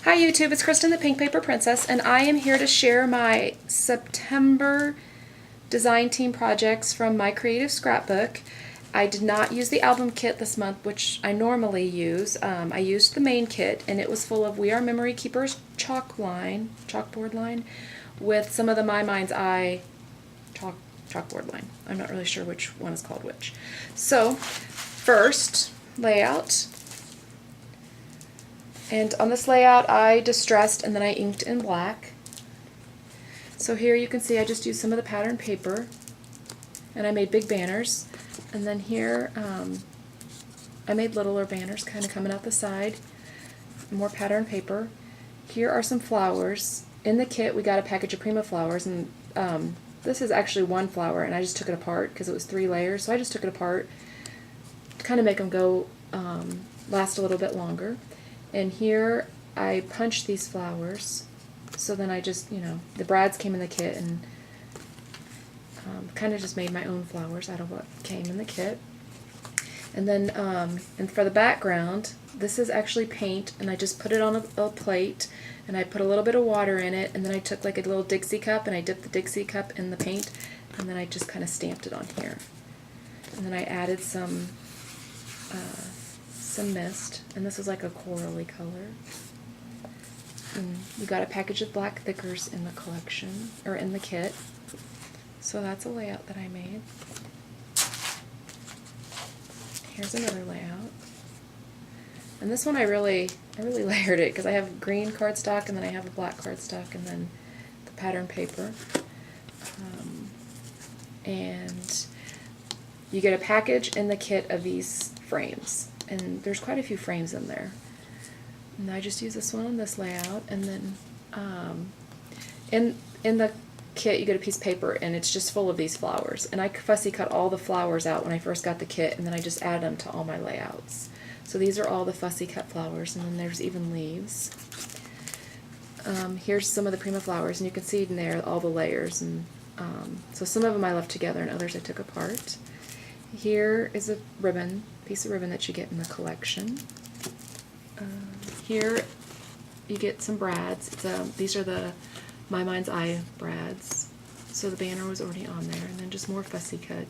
Hi YouTube, it's Kristen the Pink Paper Princess, and I am here to share my September design team projects from my creative scrapbook. I did not use the album kit this month, which I normally use. I used the main kit, and it was full of We Are Memory Keepers chalkboard line, with some of the My Mind's Eye chalkboard line. I'm not really sure which one is called which. So, first, layout. And on this layout, I distressed and then I inked in black. So here you can see I just used some of the pattern paper, and I made big banners. And then here, I made littler banners kind of coming out the side, more pattern paper. Here are some flowers. In the kit, we got a package of Prima flowers, and this is actually one flower, and I just took it apart because it was 3 layers. So I just took it apart to kind of make them go last a little bit longer. And here I punched these flowers, so then I just, the brads came in the kit, and kind of just made my own flowers out of what came in the kit. And then, and for the background, this is actually paint, and I just put it on a plate, and I put a little bit of water in it, and then I took like a little Dixie cup, and I dipped the Dixie cup in the paint, and then I just kind of stamped it on here. And then I added some mist, and this is like a corally color. And we got a package of black thickers in the collection, or in the kit. So that's a layout that I made. Here's another layout. And this one I really layered it because I have green cardstock, and then I have a black cardstock, and then the pattern paper. And you get a package in the kit of these frames. And there's quite a few frames in there. And I just use this one on this layout, and then in the kit you get a piece of paper, and it's just full of these flowers. And I fussy cut all the flowers out when I first got the kit, and then I just added them to all my layouts. So these are all the fussy cut flowers, and then there's even leaves. Here's some of the Prima flowers, and you can see in there all the layers. And so some of them I left together, and others I took apart. Here is a piece of ribbon that you get in the collection. Here you get some brads. These are the My Mind's Eye brads. So the banner was already on there, and then just more fussy cut.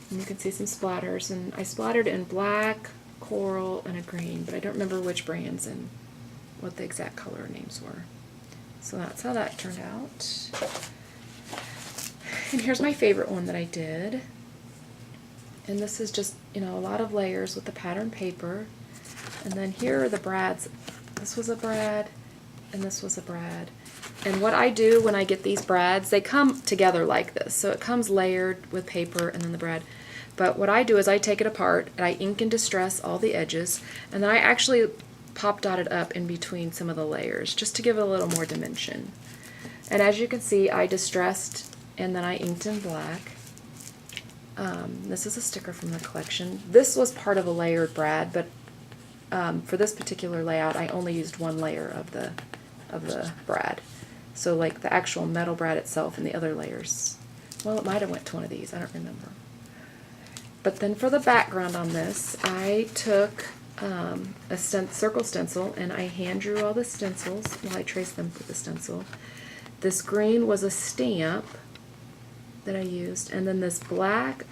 And you can see some splatters, and I splattered in black, coral, and a green, but I don't remember which brands and what the exact color names were. So that's how that turned out. And here's my favorite one that I did. And this is just, a lot of layers with the pattern paper. And then here are the brads. This was a brad, and this was a brad. And what I do when I get these brads, they come together like this. So it comes layered with paper and then the brad. But what I do is I take it apart, and I ink and distress all the edges, and then I actually pop dotted up in between some of the layers, just to give it a little more dimension. And as you can see, I distressed, and then I inked in black. This is a sticker from the collection. This was part of a layered brad, but for this particular layout, I only used one layer of the brad. So like the actual metal brad itself and the other layers. Well, it might have went to one of these. I don't remember. But then for the background on this, I took a circle stencil, and I hand drew all the stencils. Well, I traced them with the stencil. This green was a stamp that I used, and then this black,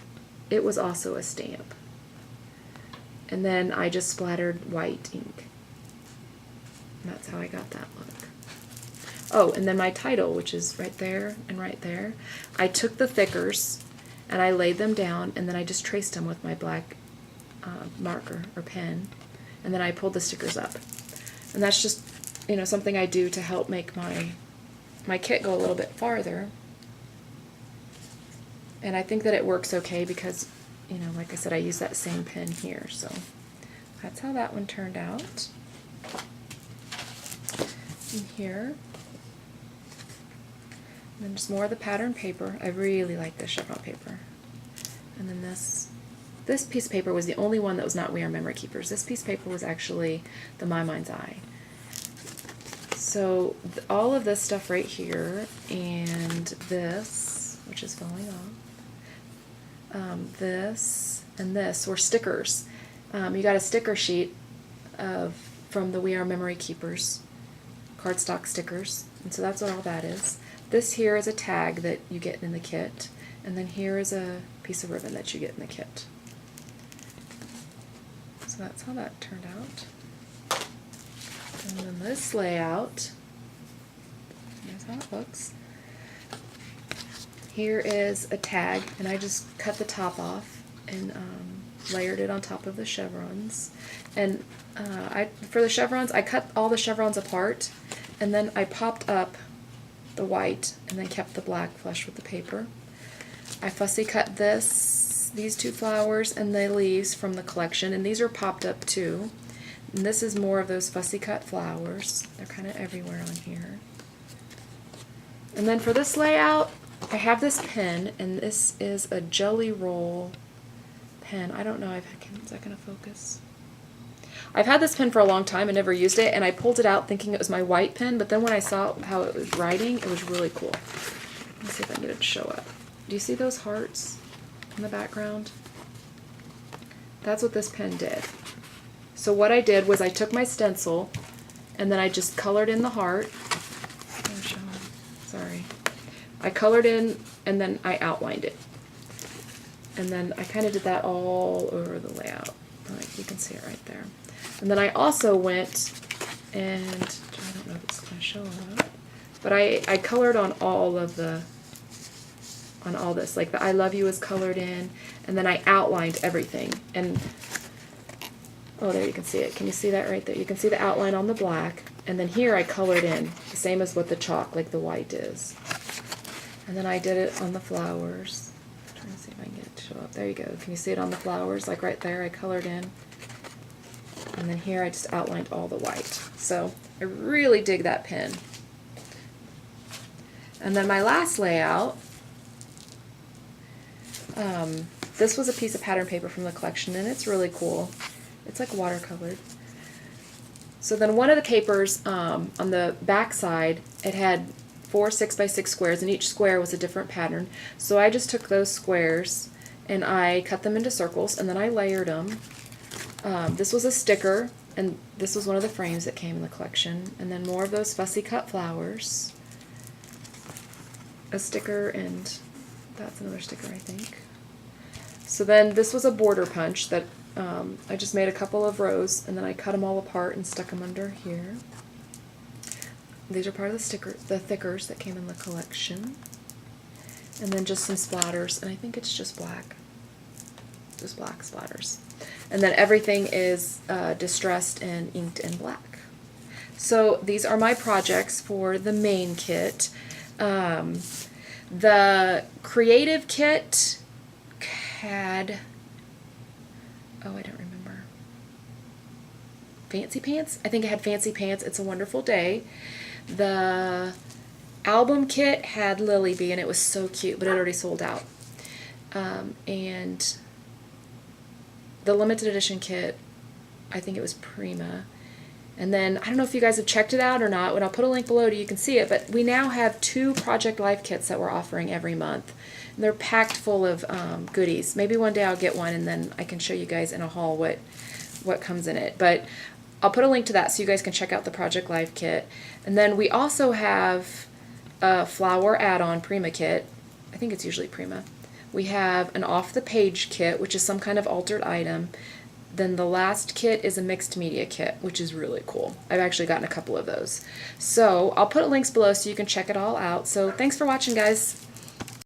it was also a stamp. And then I just splattered white ink. And that's how I got that look. Oh, and then my title, which is right there and right there, I took the thickers and I laid them down, and then I just traced them with my black marker or pen, and then I pulled the stickers up. And that's just, something I do to help make my kit go a little bit farther. And I think that it works okay because, like I said, I use that same pen here. So that's how that one turned out. And here. And then just more of the pattern paper. I really like this chevron paper. And then this piece of paper was the only one that was not We Are Memory Keepers. This piece of paper was actually the My Mind's Eye. So all of this stuff right here, and this, which is falling off, this and this were stickers. You got a sticker sheet from the We Are Memory Keepers cardstock stickers, and so that's what all that is. This here is a tag that you get in the kit, and then here is a piece of ribbon that you get in the kit. So that's how that turned out. And then this layout, here's how it looks. Here is a tag, and I just cut the top off and layered it on top of the chevrons. And for the chevrons, I cut all the chevrons apart, and then I popped up the white and then kept the black flush with the paper. I fussy cut these two flowers and the leaves from the collection, and these are popped up too. And this is more of those fussy cut flowers. They're kind of everywhere on here. And then for this layout, I have this pen, and this is a Jelly Roll pen. I don't know, is that going to focus? I've had this pen for a long time and never used it, and I pulled it out thinking it was my white pen, but then when I saw how it was writing, it was really cool. Let's see if I can get it to show up. Do you see those hearts in the background? That's what this pen did. So what I did was I took my stencil, and then I just colored in the heart. Sorry. I colored in, and then I outlined it. And then I kind of did that all over the layout. Like, you can see it right there. And then I also went and, I don't know if it's going to show up, but I colored on all of the, on all this. Like the I love you is colored in, and then I outlined everything. And, oh, there you can see it. Can you see that right there? You can see the outline on the black. And then here I colored in, the same as what the chalk, like the white is. And then I did it on the flowers. I'm trying to see if I can get it to show up. There you go. Can you see it on the flowers? Like right there, I colored in. And then here I just outlined all the white. So I really dig that pen. And then my last layout, this was a piece of pattern paper from the collection, and it's really cool. It's like watercolored. So then one of the papers on the back side, it had 4 6x6 squares, and each square was a different pattern. So I just took those squares and I cut them into circles, and then I layered them. This was a sticker, and this was one of the frames that came in the collection. And then more of those fussy cut flowers. A sticker, and that's another sticker, I think. So then this was a border punch that I just made a couple of rows, and then I cut them all apart and stuck them under here. These are part of the thickers that came in the collection. And then just some splatters, and I think it's just black. Just black splatters. And then everything is distressed and inked in black. So these are my projects for the main kit. The creative kit had, oh, I don't remember. Fancy Pants? I think it had Fancy Pants, It's a Wonderful Day. The album kit had Lily Bee, and it was so cute, but it already sold out. And the limited edition kit, I think it was Prima. And then, I don't know if you guys have checked it out or not. When I'll put a link below, you can see it. But we now have 2 Project Life kits that we're offering every month. And they're packed full of goodies. Maybe one day I'll get one, and then I can show you guys in a haul what comes in it. But I'll put a link to that so you guys can check out the Project Life kit. And then we also have a flower add-on Prima kit. I think it's usually Prima. We have an off-the-page kit, which is some kind of altered item. Then the last kit is a mixed media kit, which is really cool. I've actually gotten a couple of those. So I'll put links below so you can check it all out. So thanks for watching, guys.